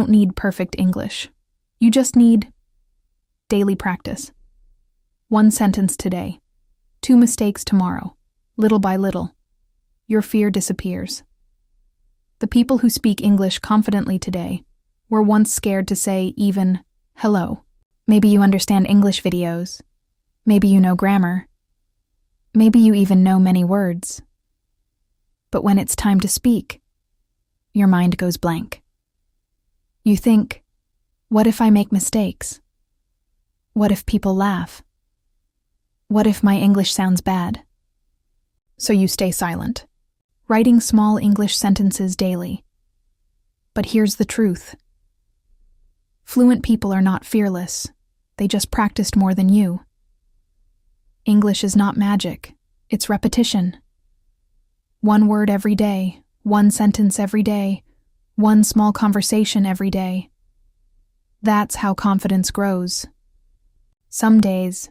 don't need perfect English. You just need daily practice. 1 sentence today, 2 mistakes tomorrow. Little by little, your fear disappears. The people who speak English confidently today were once scared to say even hello. Maybe you understand English videos. Maybe you know grammar. Maybe you even know many words. But when it's time to speak, your mind goes blank. You think, what if I make mistakes? What if people laugh? What if my English sounds bad? So you stay silent, writing small English sentences daily. But here's the truth. Fluent people are not fearless. They just practiced more than you. English is not magic. It's repetition. 1 word every day, 1 sentence every day, 1 small conversation every day. That's how confidence grows. Some days,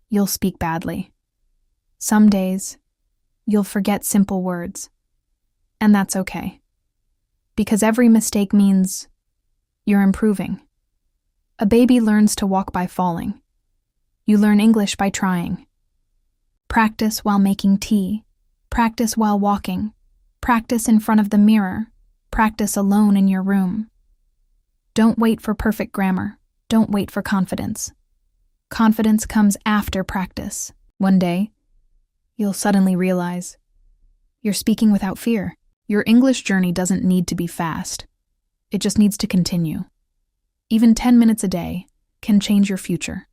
you'll speak badly. Some days, you'll forget simple words. And that's okay. Because every mistake means you're improving. A baby learns to walk by falling. You learn English by trying. Practice while making tea. Practice while walking. Practice in front of the mirror. Practice alone in your room. Don't wait for perfect grammar. Don't wait for confidence. Confidence comes after practice. One day, you'll suddenly realize you're speaking without fear. Your English journey doesn't need to be fast. It just needs to continue. Even 10 minutes a day can change your future.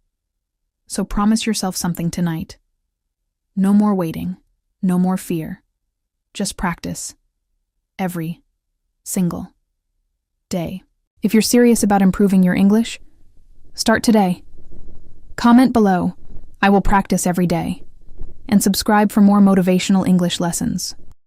So promise yourself something tonight. No more waiting. No more fear. Just practice. Every single day. If you're serious about improving your English, start today. Comment below, I will practice every day, and subscribe for more motivational English lessons.